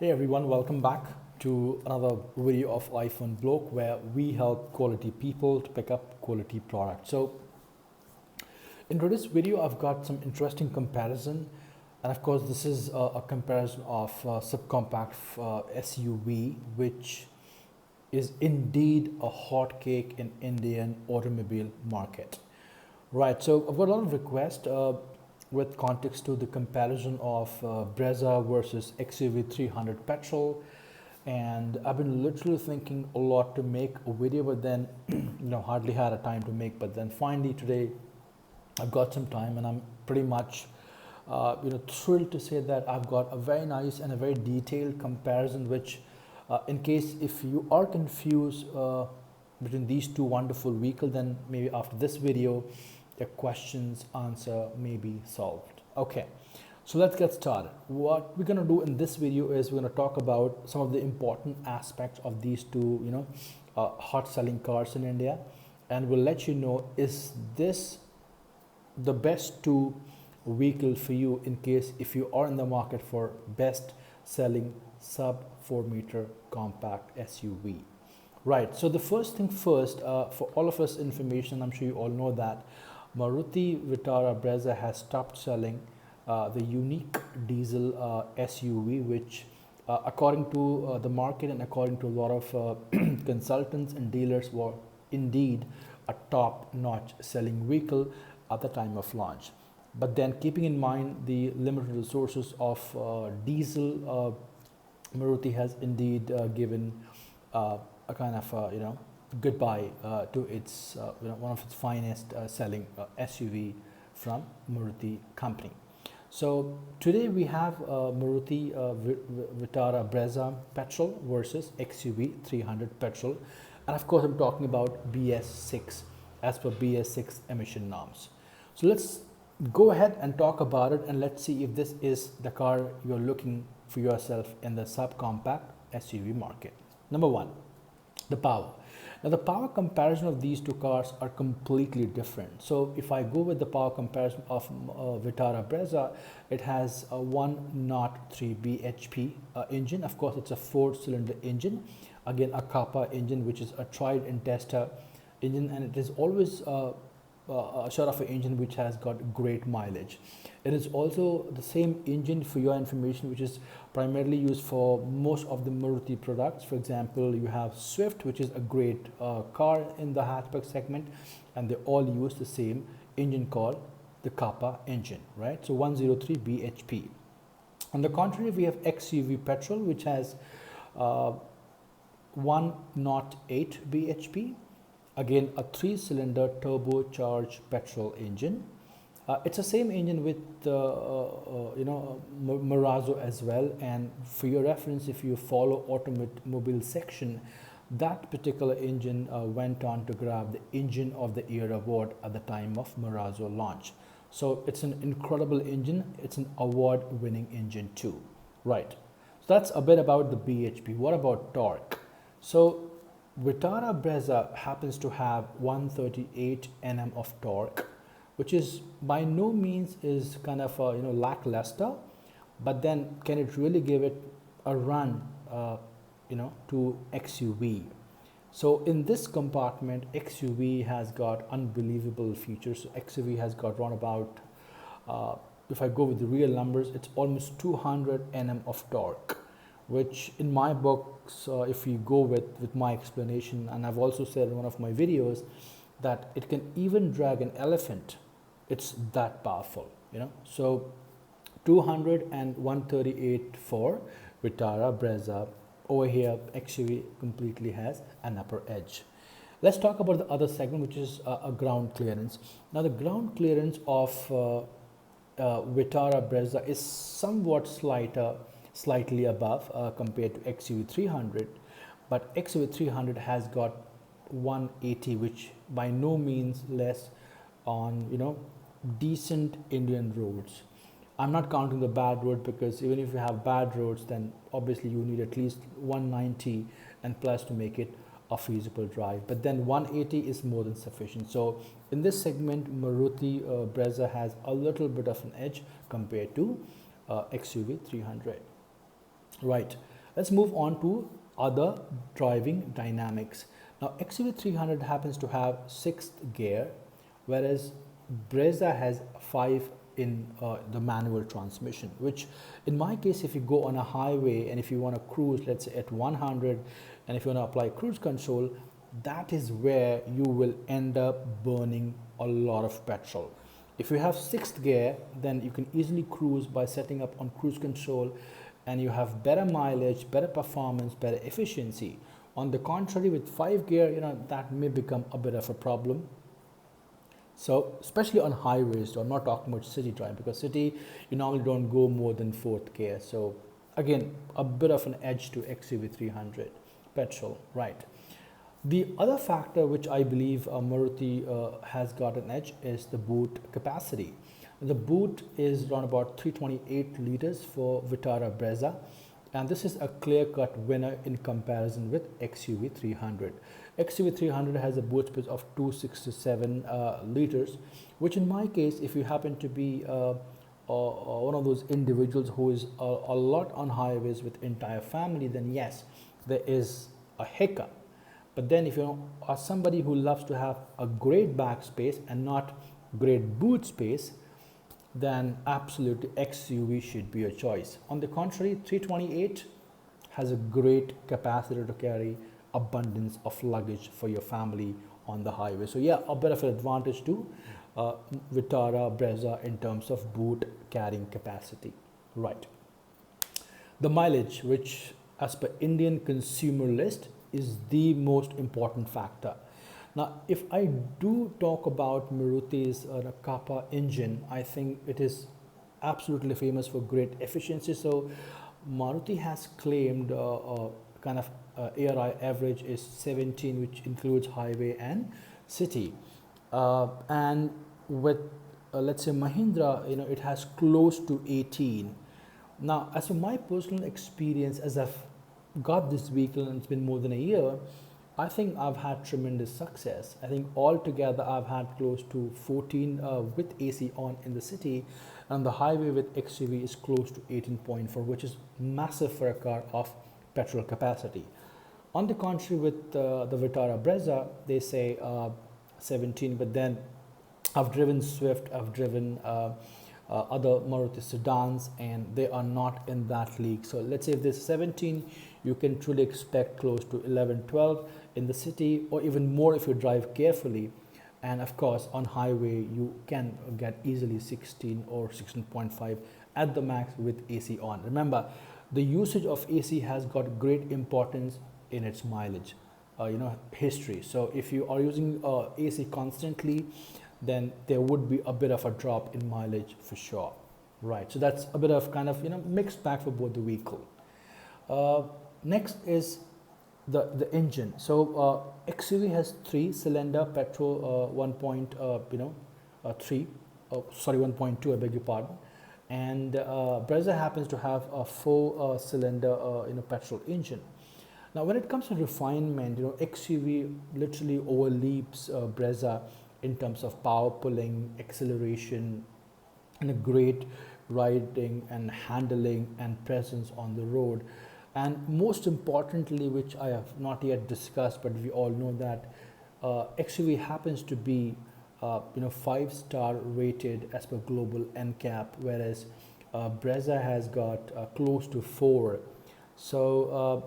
Hey everyone, welcome back to another video of iPhone Bloke, where we help quality people to pick up quality products. So in today's video, I've got some interesting comparison, and of course this is a comparison of subcompact SUV, which is indeed a hot cake in Indian automobile market. Right, so I've got a lot of requests with context to the comparison of Brezza versus XUV 300 petrol, and I've been literally thinking a lot to make a video, but then hardly had a time to make. But then finally today I've got some time, and I'm pretty much thrilled to say that I've got a very nice and a very detailed comparison, which in case if you are confused between these two wonderful vehicles, then maybe after this video the questions answer may be solved. Okay, so let's get started. What we're going to do in this video is we're going to talk about some of the important aspects of these two hot selling cars in India, and we'll let you know, is this the best two vehicle for you in case if you are in the market for best selling sub 4 meter compact SUV. Right, so the first thing first, for all of us information, I'm sure you all know that Maruti Vitara Brezza has stopped selling the unique diesel SUV, which according to the market and according to a lot of consultants and dealers were indeed a top-notch selling vehicle at the time of launch. But then keeping in mind the limited resources of diesel, Maruti has indeed given a kind of goodbye to its one of its finest selling SUV from Maruti company. So today we have Maruti Vitara Brezza Petrol versus XUV 300 Petrol, and of course I'm talking about BS6 as per BS6 emission norms. So let's go ahead and talk about it, and let's see if this is the car you're looking for yourself in the subcompact SUV market. Number one, the power. Now the power comparison of these two cars are completely different. So if I go with the power comparison of Vitara Brezza, it has a 103 bhp engine. Of course it's a 4-cylinder engine, again a Kappa engine, which is a tried and tested engine, and it is always a sort of an engine which has got great mileage. It is also the same engine, for your information, which is primarily used for most of the Maruti products. For example, you have Swift, which is a great car in the hatchback segment, and they all use the same engine called the Kappa engine, right? So 103 bhp. On the contrary, we have XUV Petrol, which has 108 bhp. Again, a 3-cylinder turbocharged petrol engine. It's the same engine with Marazzo as well. And for your reference, if you follow automobile section, that particular engine went on to grab the Engine of the Year award at the time of Marazzo launch. So it's an incredible engine. It's an award-winning engine too. Right. So that's a bit about the bhp. What about torque? So Vitara Brezza happens to have 138 Nm of torque, which is by no means is kind of lackluster, but then can it really give it a run to XUV? So in this compartment, XUV has got unbelievable features. So XUV has got around about, if I go with the real numbers, it's almost 200 Nm of torque, which in my books, if you go with my explanation, and I've also said in one of my videos that it can even drag an elephant. It's that powerful, So 200 and 138 for Vitara Brezza. Over here, XUV completely has an upper edge. Let's talk about the other segment, which is a ground clearance. Now the ground clearance of Vitara Brezza is somewhat slightly above compared to XUV 300, but XUV 300 has got 180, which by no means less on decent Indian roads. I'm not counting the bad road, because even if you have bad roads, then obviously you need at least 190 and plus to make it a feasible drive, but then 180 is more than sufficient. So in this segment, Maruti Brezza has a little bit of an edge compared to XUV 300. Right. Let's move on to other driving dynamics. Now XUV300 happens to have 6th gear, whereas Brezza has 5 in the manual transmission, which in my case, if you go on a highway and if you want to cruise, let's say at 100, and if you want to apply cruise control, that is where you will end up burning a lot of petrol. If you have 6th gear, then you can easily cruise by setting up on cruise control, and you have better mileage, better performance, better efficiency. On the contrary, with 5 gear, that may become a bit of a problem. So especially on highways, so I'm not talking about city drive, because city you normally don't go more than 4th gear. So again, a bit of an edge to XUV300 petrol, right? The other factor which I believe Maruti has got an edge is the boot capacity. The boot is around about 328 liters for Vitara Brezza, and this is a clear-cut winner in comparison with XUV300. XUV300 has a boot space of 267 liters, which in my case, if you happen to be one of those individuals who is a lot on highways with entire family, then yes, there is a hiccup. But then if you are somebody who loves to have a great back space and not great boot space, then absolutely XUV should be your choice. On the contrary, 328 has a great capacity to carry abundance of luggage for your family on the highway. So yeah, a bit of an advantage to Vitara Brezza in terms of boot carrying capacity. Right. The mileage, which as per Indian consumer list is the most important factor. Now, if I do talk about Maruti's Kappa engine, I think it is absolutely famous for great efficiency. So Maruti has claimed kind of ARI average is 17, which includes highway and city. And with let's say Mahindra, it has close to 18. Now, as for my personal experience, as I've got this vehicle and it's been more than a year, I think I've had tremendous success. I think altogether I've had close to 14 with AC on in the city, and the highway with XUV is close to 18.4, which is massive for a car of petrol capacity. On the contrary, with the Vitara Brezza, they say 17, but then I've driven Swift, I've driven other Maruti sedans, and they are not in that league. So let's say if there's 17, you can truly expect close to 11, 12 in the city, or even more if you drive carefully. And of course, on highway, you can get easily 16 or 16.5 at the max with AC on. Remember, the usage of AC has got great importance in its mileage, history. So if you are using AC constantly, then there would be a bit of a drop in mileage for sure, right? So that's a bit of kind of mixed bag for both the vehicle. Next is the engine. So XUV has 3-cylinder petrol 1.2, I beg your pardon, and Brezza happens to have a 4-cylinder petrol engine. Now, when it comes to refinement, XUV literally overleaps Brezza in terms of power pulling, acceleration, and a great riding and handling and presence on the road. And most importantly, which I have not yet discussed, but we all know that XUV happens to be 5-star rated as per global NCAP, whereas Brezza has got close to 4. So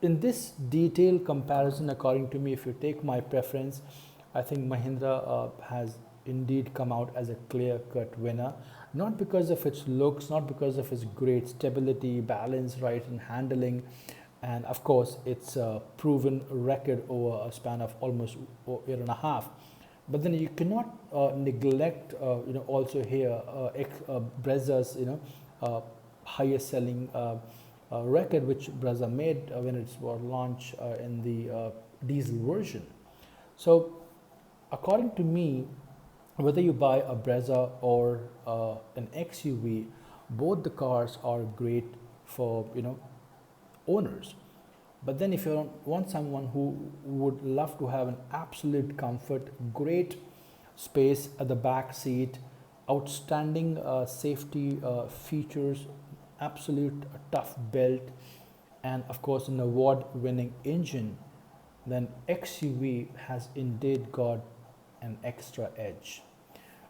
in this detailed comparison, according to me, if you take my preference, I think Mahindra has indeed come out as a clear-cut winner, not because of its looks, not because of its great stability, balance, right, and handling, and of course its proven record over a span of almost a year and a half. But then you cannot neglect, also here Brezza's, highest selling record, which Brezza made when it was launched in the diesel version. So, according to me, whether you buy a Brezza or an XUV, both the cars are great for owners. But then if you want someone who would love to have an absolute comfort, great space at the back seat, outstanding safety features, absolute tough belt, and of course an award-winning engine, then XUV has indeed got an extra edge.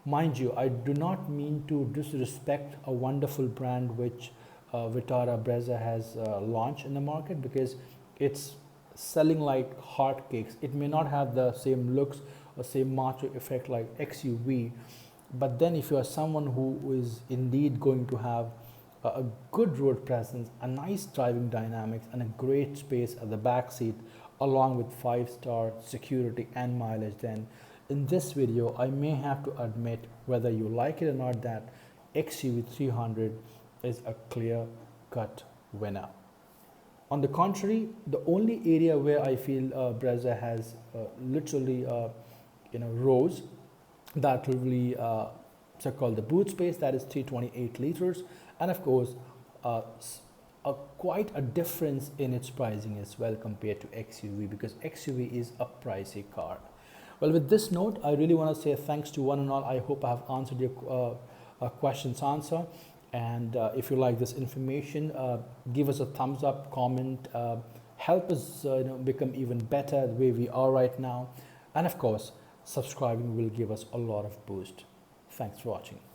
Mind you, I do not mean to disrespect a wonderful brand which Vitara Brezza has launched in the market, because it's selling like hotcakes. It may not have the same looks or same macho effect like XUV, but then if you are someone who is indeed going to have a good road presence, a nice driving dynamics, and a great space at the back seat, along with 5-star security and mileage, then in this video I may have to admit, whether you like it or not, that XUV 300 is a clear-cut winner. On the contrary, the only area where I feel Brezza has literally rose, that will be so-called the boot space, that is 328 liters, and of course quite a difference in its pricing as well compared to XUV, because XUV is a pricey car. Well, with this note, I really want to say thanks to one and all. I hope I have answered your questions answer. And if you like this information, give us a thumbs up, comment, help us become even better the way we are right now. And of course, subscribing will give us a lot of boost. Thanks for watching.